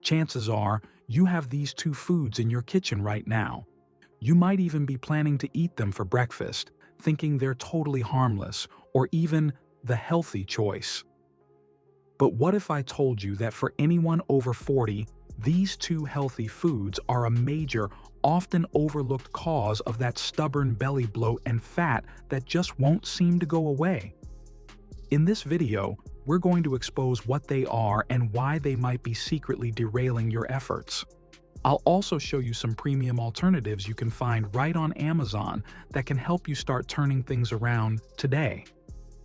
chances are you have these two foods in your kitchen right now. You might even be planning to eat them for breakfast, thinking they're totally harmless or even the healthy choice. But what if I told you that for anyone over 40, these two healthy foods are a major, often overlooked cause of that stubborn belly bloat and fat that just won't seem to go away? In this video, we're going to expose what they are and why they might be secretly derailing your efforts. I'll also show you some premium alternatives you can find right on Amazon that can help you start turning things around today.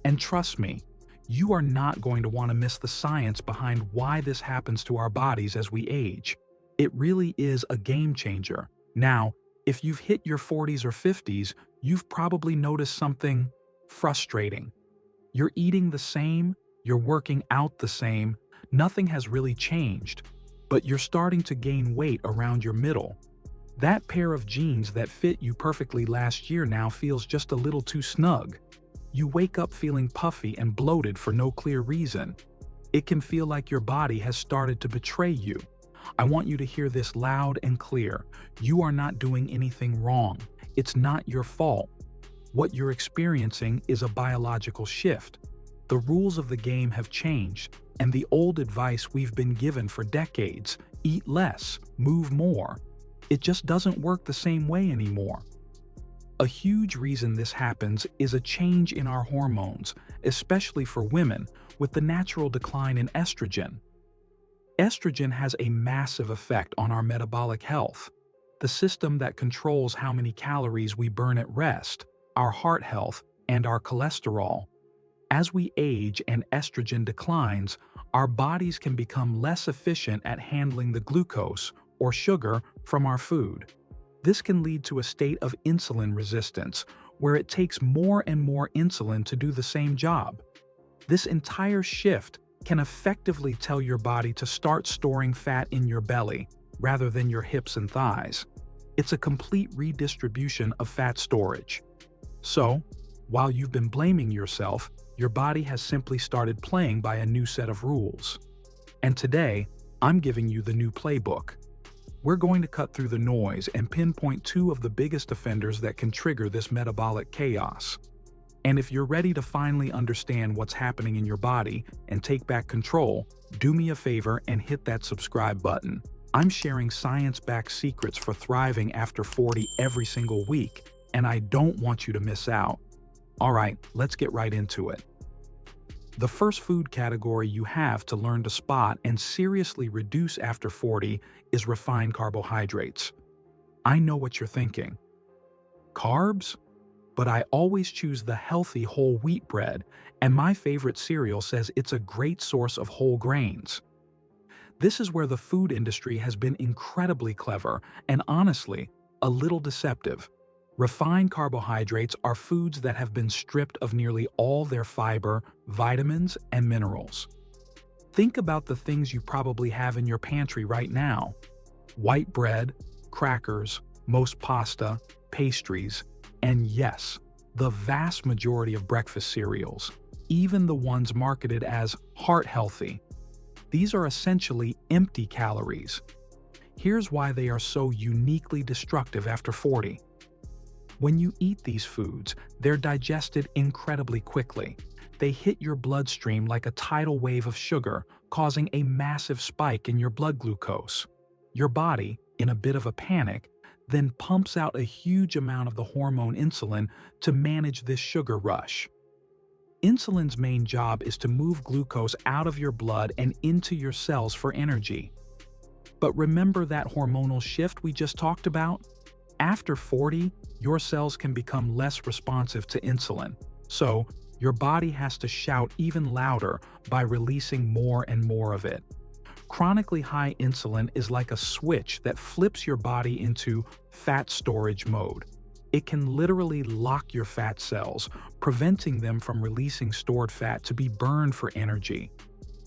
And trust me, you are not going to want to miss the science behind why this happens to our bodies as we age. It really is a game changer. Now, if you've hit your 40s or 50s, you've probably noticed something frustrating. You're eating the same, you're working out the same, nothing has really changed, but you're starting to gain weight around your middle. That pair of jeans that fit you perfectly last year now feels just a little too snug. You wake up feeling puffy and bloated for no clear reason. It can feel like your body has started to betray you. I want you to hear this loud and clear. You are not doing anything wrong. It's not your fault. What you're experiencing is a biological shift. The rules of the game have changed, and the old advice we've been given for decades, eat less, move more, it just doesn't work the same way anymore. A huge reason this happens is a change in our hormones, especially for women, with the natural decline in estrogen. Estrogen has a massive effect on our metabolic health, the system that controls how many calories we burn at rest, our heart health, and our cholesterol. As we age and estrogen declines, our bodies can become less efficient at handling the glucose, or sugar, from our food. This can lead to a state of insulin resistance, where it takes more and more insulin to do the same job. This entire shift can effectively tell your body to start storing fat in your belly, rather than your hips and thighs. It's a complete redistribution of fat storage. So, while you've been blaming yourself, your body has simply started playing by a new set of rules. And today, I'm giving you the new playbook. We're going to cut through the noise and pinpoint two of the biggest offenders that can trigger this metabolic chaos. And if you're ready to finally understand what's happening in your body and take back control, do me a favor and hit that subscribe button. I'm sharing science-backed secrets for thriving after 40 every single week, and I don't want you to miss out. All right, let's get right into it. The first food category you have to learn to spot and seriously reduce after 40 is refined carbohydrates. I know what you're thinking. Carbs? But I always choose the healthy whole wheat bread, and my favorite cereal says it's a great source of whole grains. This is where the food industry has been incredibly clever and honestly, a little deceptive. Refined carbohydrates are foods that have been stripped of nearly all their fiber, vitamins, and minerals. Think about the things you probably have in your pantry right now. White bread, crackers, most pasta, pastries, and yes, the vast majority of breakfast cereals, even the ones marketed as heart-healthy. These are essentially empty calories. Here's why they are so uniquely destructive after 40. When you eat these foods, they're digested incredibly quickly. They hit your bloodstream like a tidal wave of sugar, causing a massive spike in your blood glucose. Your body, in a bit of a panic, then pumps out a huge amount of the hormone insulin to manage this sugar rush. Insulin's main job is to move glucose out of your blood and into your cells for energy. But remember that hormonal shift we just talked about? After 40, your cells can become less responsive to insulin, so your body has to shout even louder by releasing more and more of it. Chronically high insulin is like a switch that flips your body into fat storage mode. It can literally lock your fat cells, preventing them from releasing stored fat to be burned for energy.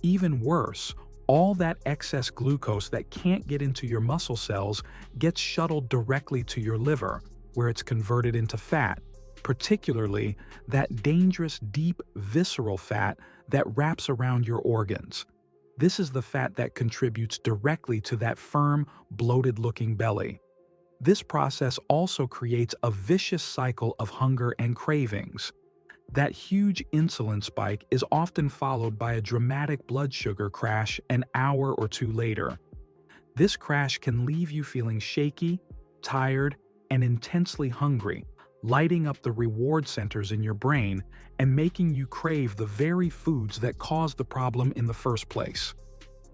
Even worse, all that excess glucose that can't get into your muscle cells gets shuttled directly to your liver, where it's converted into fat, particularly that dangerous deep visceral fat that wraps around your organs. This is the fat that contributes directly to that firm, bloated-looking belly. This process also creates a vicious cycle of hunger and cravings. That huge insulin spike is often followed by a dramatic blood sugar crash an hour or two later. This crash can leave you feeling shaky, tired, and intensely hungry, lighting up the reward centers in your brain and making you crave the very foods that caused the problem in the first place.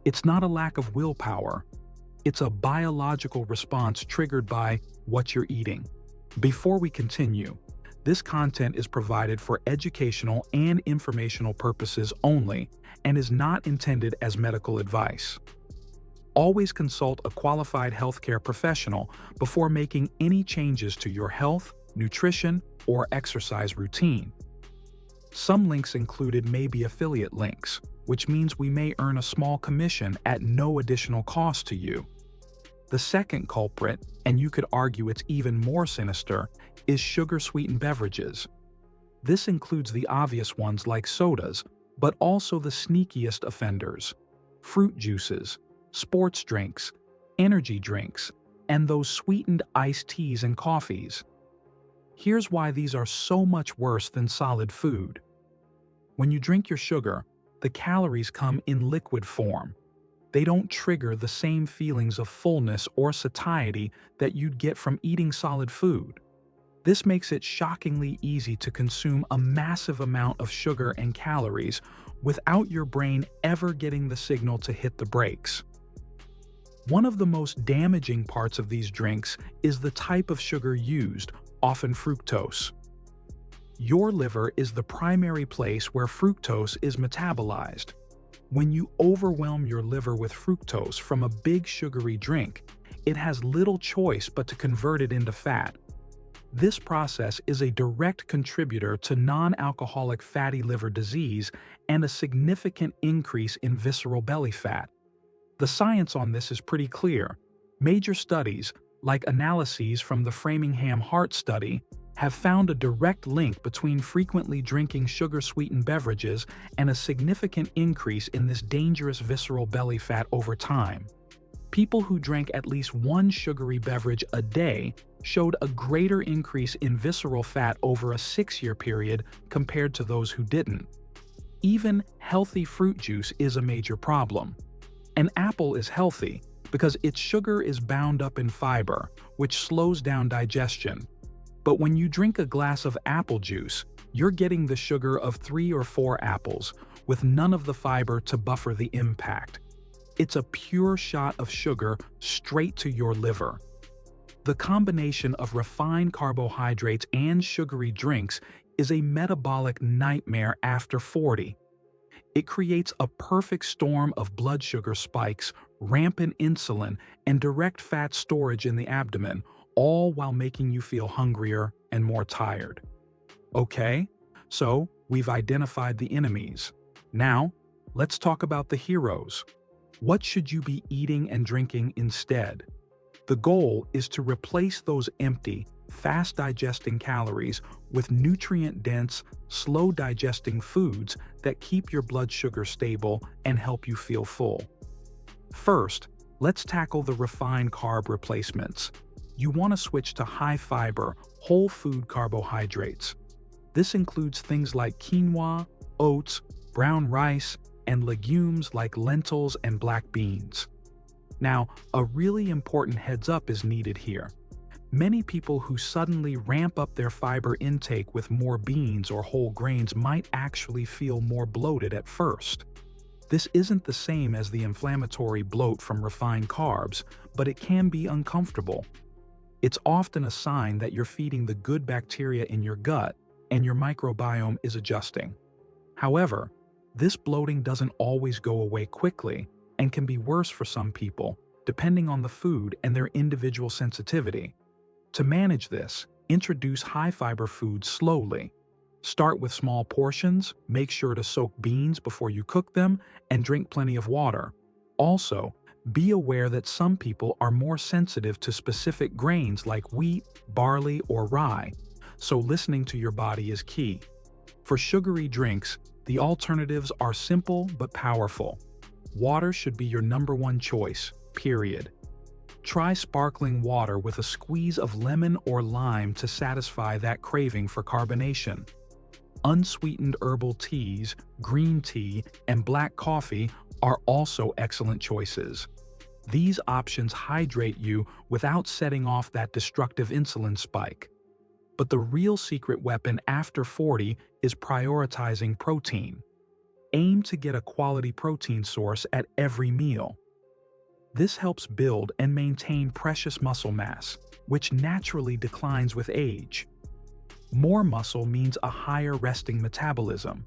It's not a lack of willpower. It's a biological response triggered by what you're eating. Before we continue, this content is provided for educational and informational purposes only and is not intended as medical advice. Always consult a qualified healthcare professional before making any changes to your health, nutrition, or exercise routine. Some links included may be affiliate links, which means we may earn a small commission at no additional cost to you. The second culprit, and you could argue it's even more sinister, is sugar-sweetened beverages. This includes the obvious ones like sodas, but also the sneakiest offenders: fruit juices, sports drinks, energy drinks, and those sweetened iced teas and coffees. Here's why these are so much worse than solid food. When you drink your sugar, the calories come in liquid form. They don't trigger the same feelings of fullness or satiety that you'd get from eating solid food. This makes it shockingly easy to consume a massive amount of sugar and calories without your brain ever getting the signal to hit the brakes. One of the most damaging parts of these drinks is the type of sugar used, often fructose. Your liver is the primary place where fructose is metabolized. When you overwhelm your liver with fructose from a big sugary drink, it has little choice but to convert it into fat. This process is a direct contributor to non-alcoholic fatty liver disease and a significant increase in visceral belly fat. The science on this is pretty clear. Major studies, like analyses from the Framingham Heart Study, have found a direct link between frequently drinking sugar-sweetened beverages and a significant increase in this dangerous visceral belly fat over time. People who drank at least one sugary beverage a day showed a greater increase in visceral fat over a 6-year period compared to those who didn't. Even healthy fruit juice is a major problem. An apple is healthy because its sugar is bound up in fiber, which slows down digestion. But when you drink a glass of apple juice, you're getting the sugar of 3 or 4 apples, with none of the fiber to buffer the impact. It's a pure shot of sugar straight to your liver. The combination of refined carbohydrates and sugary drinks is a metabolic nightmare after 40. It creates a perfect storm of blood sugar spikes, rampant insulin, and direct fat storage in the abdomen, all while making you feel hungrier and more tired. Okay, so we've identified the enemies. Now, let's talk about the heroes. What should you be eating and drinking instead? The goal is to replace those empty, fast-digesting calories with nutrient-dense, slow-digesting foods that keep your blood sugar stable and help you feel full. First, let's tackle the refined carb replacements. You want to switch to high-fiber, whole food carbohydrates. This includes things like quinoa, oats, brown rice, and legumes like lentils and black beans. Now, a really important heads-up is needed here. Many people who suddenly ramp up their fiber intake with more beans or whole grains might actually feel more bloated at first. This isn't the same as the inflammatory bloat from refined carbs, but it can be uncomfortable. It's often a sign that you're feeding the good bacteria in your gut and your microbiome is adjusting. However, this bloating doesn't always go away quickly and can be worse for some people, depending on the food and their individual sensitivity. To manage this, introduce high-fiber foods slowly. Start with small portions, make sure to soak beans before you cook them, and drink plenty of water. Also, be aware that some people are more sensitive to specific grains like wheat, barley, or rye, so listening to your body is key. For sugary drinks, the alternatives are simple but powerful. Water should be your #1 choice, period. Try sparkling water with a squeeze of lemon or lime to satisfy that craving for carbonation. Unsweetened herbal teas, green tea, and black coffee are also excellent choices. These options hydrate you without setting off that destructive insulin spike. But the real secret weapon after 40 is prioritizing protein. Aim to get a quality protein source at every meal. This helps build and maintain precious muscle mass, which naturally declines with age. More muscle means a higher resting metabolism.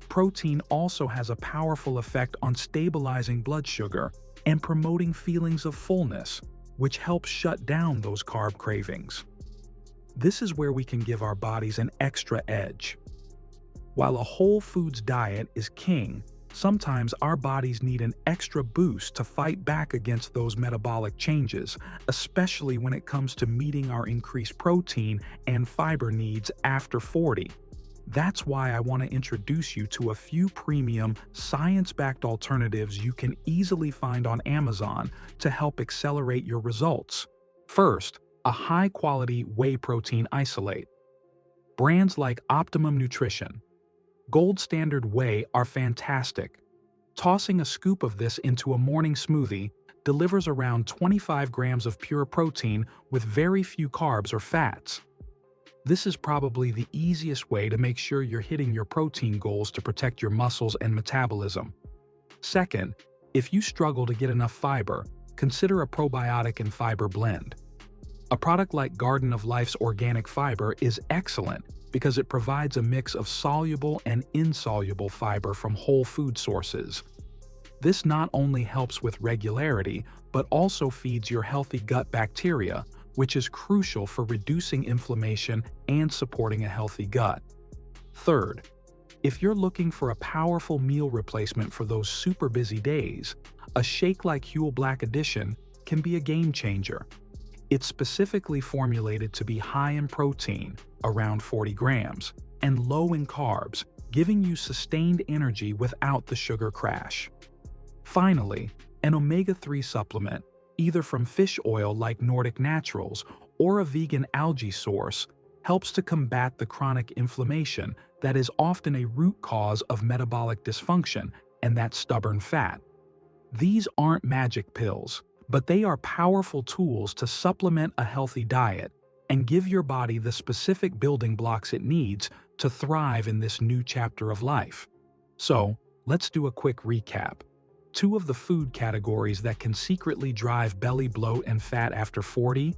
Protein also has a powerful effect on stabilizing blood sugar and promoting feelings of fullness, which helps shut down those carb cravings. This is where we can give our bodies an extra edge. While a whole foods diet is king, sometimes our bodies need an extra boost to fight back against those metabolic changes, especially when it comes to meeting our increased protein and fiber needs after 40. That's why I want to introduce you to a few premium, science-backed alternatives you can easily find on Amazon to help accelerate your results. First, a high-quality whey protein isolate. Brands like Optimum Nutrition, Gold Standard Whey are fantastic. Tossing a scoop of this into a morning smoothie delivers around 25 grams of pure protein with very few carbs or fats. This is probably the easiest way to make sure you're hitting your protein goals to protect your muscles and metabolism. Second, if you struggle to get enough fiber, consider a probiotic and fiber blend. A product like Garden of Life's organic fiber is excellent because it provides a mix of soluble and insoluble fiber from whole food sources. This not only helps with regularity, but also feeds your healthy gut bacteria, which is crucial for reducing inflammation and supporting a healthy gut. Third, if you're looking for a powerful meal replacement for those super busy days, a shake like Huel Black Edition can be a game changer. It's specifically formulated to be high in protein, around 40 grams, and low in carbs, giving you sustained energy without the sugar crash. Finally, an omega-3 supplement, either from fish oil like Nordic Naturals or a vegan algae source, helps to combat the chronic inflammation that is often a root cause of metabolic dysfunction and that stubborn fat. These aren't magic pills, but they are powerful tools to supplement a healthy diet and give your body the specific building blocks it needs to thrive in this new chapter of life. So, let's do a quick recap. 2 of the food categories that can secretly drive belly bloat and fat after 40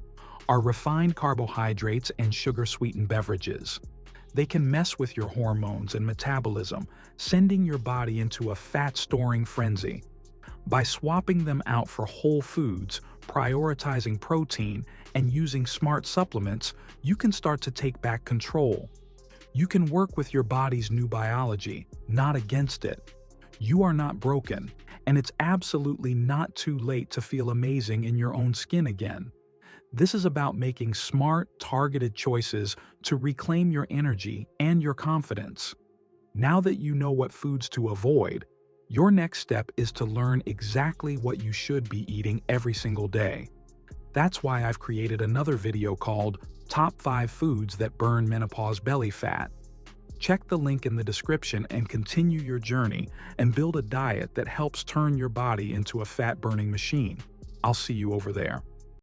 are refined carbohydrates and sugar-sweetened beverages. They can mess with your hormones and metabolism, sending your body into a fat-storing frenzy. By swapping them out for whole foods, prioritizing protein, and using smart supplements, you can start to take back control. You can work with your body's new biology, not against it. You are not broken, and it's absolutely not too late to feel amazing in your own skin again. This is about making smart, targeted choices to reclaim your energy and your confidence. Now that you know what foods to avoid, your next step is to learn exactly what you should be eating every single day. That's why I've created another video called Top 5 Foods That Burn Menopause Belly Fat. Check the link in the description and continue your journey and build a diet that helps turn your body into a fat-burning machine. I'll see you over there.